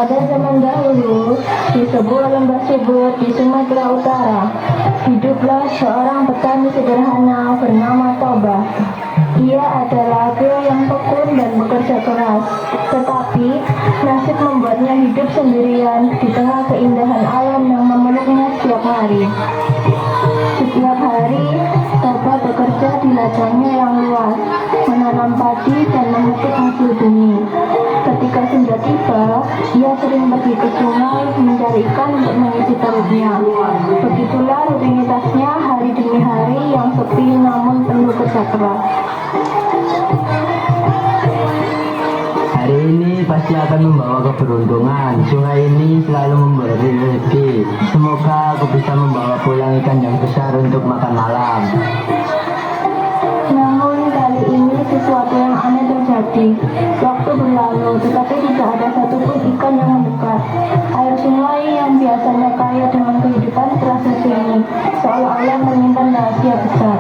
Pada zaman dahulu, di sebuah lembah subur di Sumatera Utara, hiduplah seorang petani sederhana bernama Toba. Ia adalah pria yang tekun dan bekerja keras, tetapi nasib membuatnya hidup sendirian di tengah keindahan alam yang memeluknya setiap hari. Setiap hari, Toba bekerja di ladangnya yang luas, menanam padi dan memetik hasil bumi. Ketika senja tiba, ia sering pergi ke sungai mencari ikan untuk mengisi perutnya. Begitulah rutinitasnya hari demi hari yang sepi namun penuh kerja keras. Hari ini pasti akan membawa keberuntungan. Sungai ini selalu memberi rezeki. Semoga aku bisa membawa pulang ikan yang besar untuk makan malam. Namun kali ini sesuatu yang aneh terjadi. Waktu berlalu, tetapi tidak ada satupun ikan yang mendekat. Air sungai yang biasanya kaya dengan kehidupan terasa sunyi, seolah-olah menyimpan rahasia besar.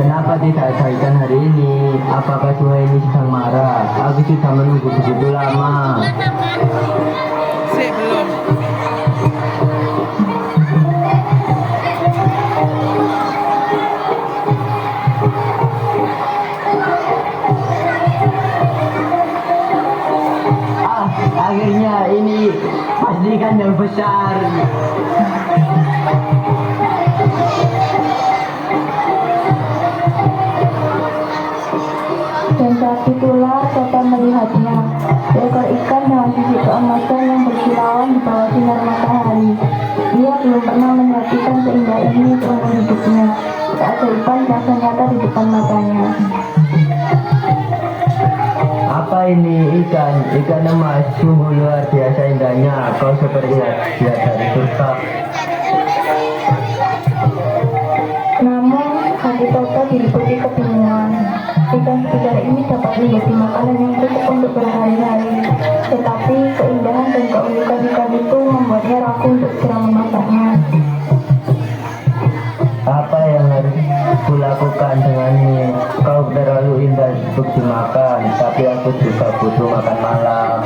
Kenapa tidak ada ikan hari ini? Apakah sungai ini sedang marah? Aku sudah menunggu begitu lama. Belum. Akhirnya ini pasti ikan yang besar. Dan saat itulah Toba melihatnya, seekor ikan dengan sisi keemasan yang berkilauan di bawah sinar matahari. Dia belum pernah melihat ikan seindah ini seumur hidupnya. Keajaiban terasa nyata di depan matanya. Apa ini ikan? Ikan emas, sungguh luar biasa indahnya. Kau seperti lihat dari surga. Namun hati Toba diliputi kebingungan. Ikan segar ini dapat menjadi makanan yang cukup untuk berhari-hari, tetapi keindahan dan keunikan ikan itu membuatnya ragu untuk segera memasaknya. Apa yang harus kulakukan denganmu? Kau terlalu indah untuk dimakan, tapi aku juga butuh makan malam.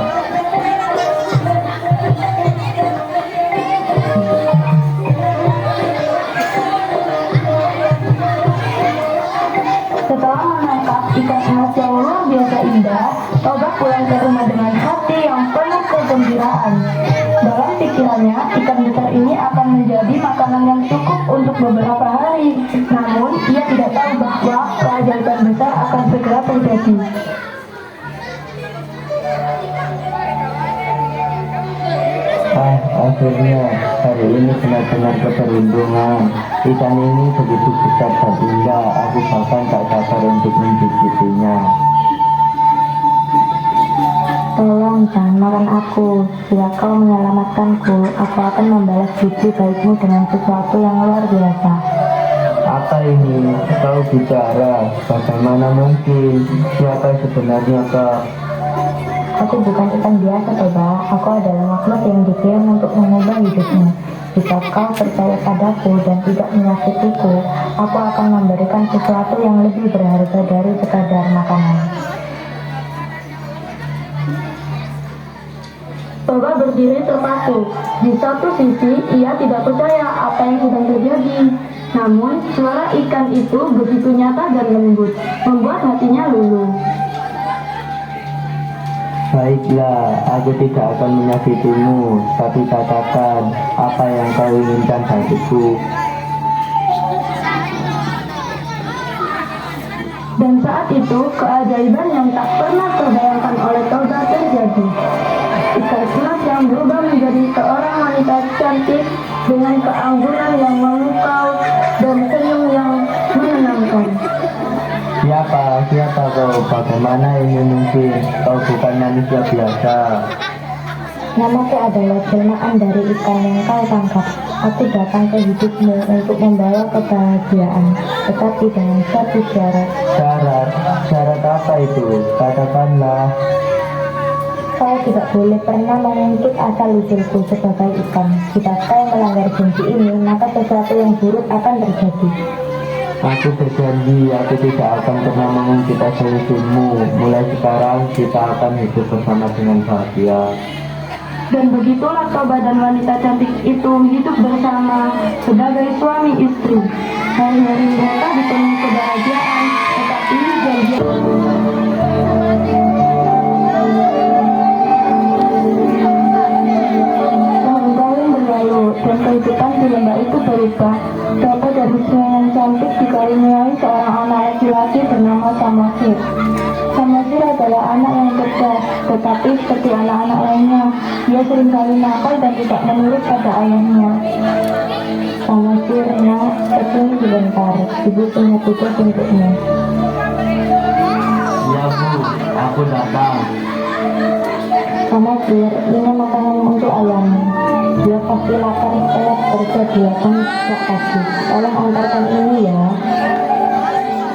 Setelah menangkap ikan emas yang luar biasa indah, Toba pulang ke rumah dengan hati yang penuh kegembiraan. Dalam pikirannya, ikan besar ini akan menjadi makanan yang cukup untuk beberapa hari. Namun, ia tidak tahu bahwa keajaiban besar akan segera terjadi. Akhirnya hari ini benar-benar keberuntungan. Ikan ini begitu besar dan indah, aku bahkan tak sabar untuk mencicipinya. Tolong jangan makan aku. Jika kau menyelamatkanku, aku akan membalas budi baikmu dengan sesuatu yang luar biasa. Apa ini? Kau bicara? Bagaimana mungkin? Siapa sebenarnya kau? Aku bukan ikan biasa, Toba. Aku adalah makhluk yang dikirim untuk mengubah hidupmu. Jika kau percaya padaku dan tidak menyakitiku, aku akan memberikan sesuatu yang lebih berharga dari sekadar makanan. Toba berdiri terpaku. Di satu sisi, ia tidak percaya apa yang sedang terjadi. Namun, suara ikan itu begitu nyata dan lembut, membuat hatinya luluh. Baiklah, aku tidak akan menyakitimu, tapi katakan apa yang kau inginkan hatiku. Dan saat itu, keajaiban yang tak pernah terbayangkan oleh Toba terjadi. Ikan emas yang berubah menjadi seorang wanita cantik dengan keanggunan yang memukau dan senyum yang menenangkan. Siapa kau? Bagaimana ini mungkin? Kau bukan manusia biasa. Namaku adalah jelmaan dari ikan yang kau tangkap. Aku datang ke hidupmu untuk membawa kebahagiaan, tetapi dengan satu syarat. Syarat apa itu? Katakanlah. Kau tidak boleh pernah mengungkit asal-usulku sebagai ikan. Jika kau melanggar janji ini, maka sesuatu yang buruk akan terjadi. Aku berjanji aku tidak akan pernah mengungkit asal-usulmu. Mulai sekarang kita akan hidup bersama dengan bahagia. Dan begitulah Toba dan wanita cantik itu hidup bersama sebagai suami istri. Hari-hari mereka dipenuhi kebahagiaan, tetapi janji tahun-tahun berlalu dan kehidupan di lembah itu berubah. Toba dan istrinya yang cantik dikaruniai seorang anak laki-laki bernama Samosir. Samosir adalah anak yang cerdas, tetapi seperti anak-anak lainnya, dia seringkali nakal dan tidak menurut pada ayahnya. Samosir, nak, kesini sebentar, ibu punya tugas untukmu. Iya bu, aku datang. Samosir, ini makanan untuk ayahmu. Dia pasti lapar setelah kerja dia kan sejak pagi. Tolong antarkan ini ya.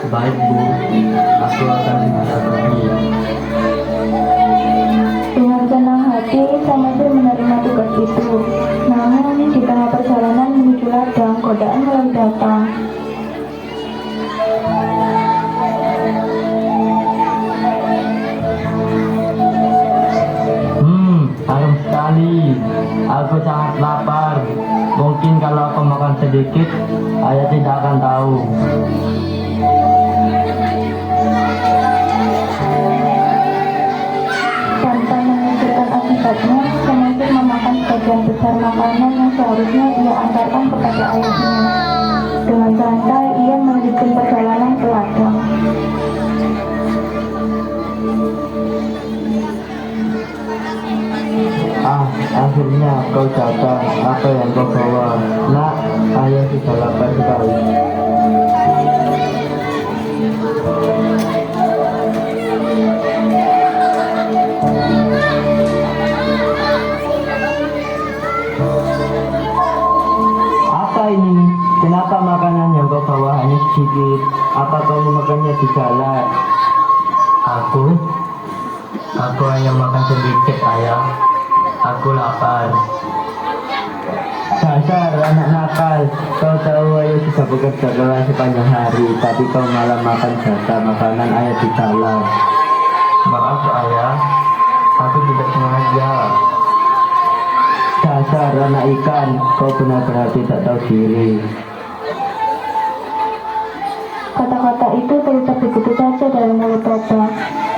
Baik bu, aku akan segera pergi. Dengan senang hati, Samosir menerima tugas itu. Namun, di tengah perjalanan menuju ladang, godaan mulai datang. Harum sekali. Aku sangat lapar. Mungkin kalau aku makan sedikit, ayah tidak akan tahu. Tanpa memikirkan akibatnya, Samosir memakan sebagian besar makanan yang seharusnya ia antarkan kepada ayahnya. Dengan santai, ia melanjutkan perjalanan ke ladang. Akhirnya kau datang. Apa yang kau bawa? Nak, ayah sudah lapar sekali. Apa ini? Kenapa makanan yang kau bawa hanya sedikit? Apa kau memakannya di jalan? Aku hanya makan sedikit, ayah. Aku lapar. Dasar anak nakal. Kau tahu ayah sudah bekerja keras sepanjang hari, tapi kau malah makan jatah makanan ayah di jalan. Maaf ayah, aku tidak sengaja. Dasar anak ikan, kau benar-benar tidak tahu diri. Kata-kata itu terucap begitu saja dari mulut Toba.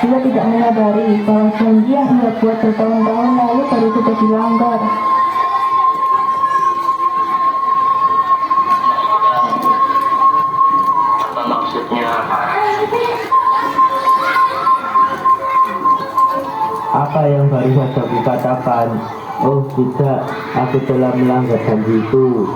Dia tidak menyadari bahwa janji yang ia buat bertahun-tahun lalu baru saja dilanggar. Apa maksudnya? Apa yang baru saja kukatakan? Oh tidak, aku telah melanggar janji itu.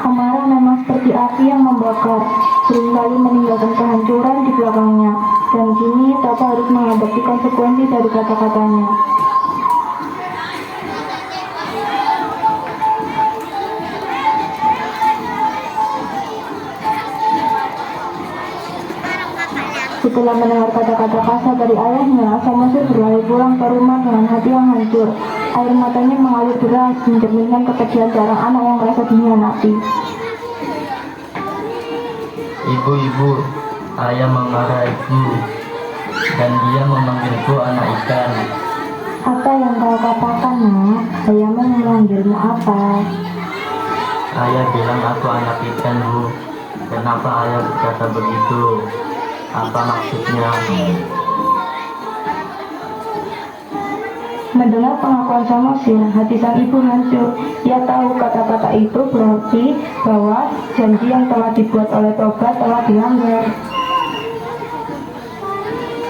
Amarah memang seperti api yang membakar, seringkali meninggalkan kehancuran di belakangnya, dan kini Toba harus menghadapi konsekuensi dari kata-katanya. Setelah mendengar kata-kata kasar dari ayahnya, Samosir berlari pulang ke rumah dengan hati yang hancur. Air matanya mengalir deras, mencerminkan kekejian seorang anak yang merasa dikhianati. Ibu, ayah memarahiku dan dia memanggilku anak ikan. Apa yang kau katakan, nak? Ayahmu memanggilmu apa? Ayah bilang aku anak ikan, Bu. Kenapa ayah berkata begitu? Apa maksudnya? Mendengar pengakuan Samosir, hati sang ibu hancur. Ia tahu kata-kata itu berarti bahwa janji yang telah dibuat oleh Toba telah dilanggar.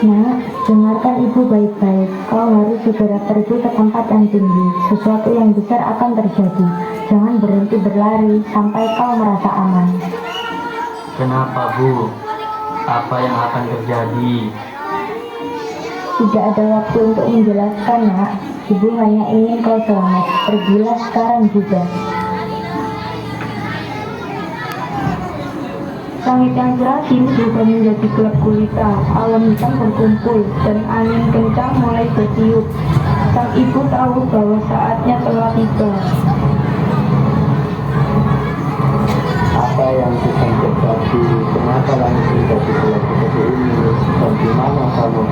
Nak, dengarkan ibu baik-baik. Kau harus segera pergi ke tempat yang tinggi. Sesuatu yang besar akan terjadi. Jangan berhenti berlari sampai kau merasa aman. Kenapa, Bu? Apa yang akan terjadi? Tidak ada waktu untuk menjelaskan, nak. Ibu hanya ingin kau selamat. Pergilah sekarang juga. Langit yang cerah kini berubah menjadi gelap gulita, awan hitam berkumpul, dan angin kencang mulai bertiup. Sang ibu tahu bahwa saatnya telah tiba. Apa yang sedang terjadi? Kenapa langit menjadi gelap seperti ini? Dan di mana kamu?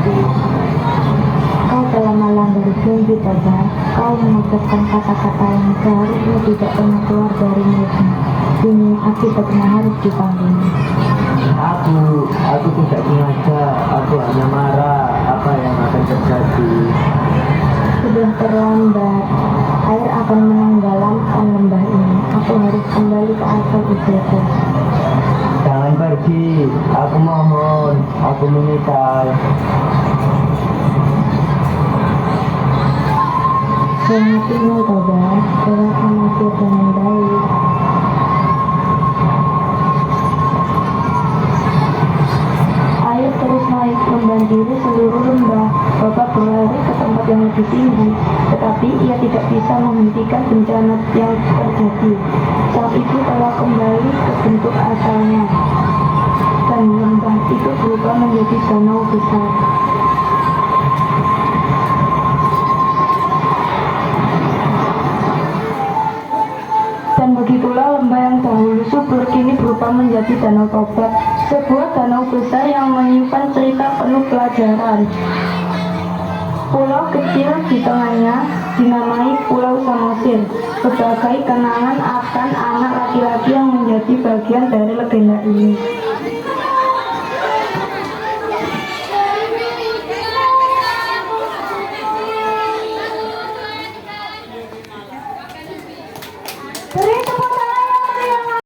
Kau telah melanggar janji, Toba. Kau mengucapkan kata-kata yang seharusnya tidak pernah keluar dari mulutmu. Ini akibatnya harus ditanggung. Aku tidak sengaja. Aku hanya marah. Apa yang akan terjadi? Sudah terlambat. Air akan menenggelamkan lembah ini. Aku harus kembali ke asal usulku. Jangan pergi. Aku mohon. Aku meminta. Selamat tinggal, Toba. Jangan amasir dengan baik. Air terus naik membanjiri seluruh lembah. Bapak berlari ke tempat yang lebih tinggi, tetapi ia tidak bisa menghentikan bencana yang terjadi. Sang ibu telah kembali ke bentuk asalnya, dan lembah itu berubah menjadi danau besar. Dan begitulah lembah yang dahulu subur kini berubah menjadi Danau Toba, sebuah danau besar yang menyimpan cerita penuh pelajaran. Pulau kecil di tengahnya dinamai Pulau Samosir, sebagai kenangan akan anak laki-laki yang menjadi bagian dari legenda ini.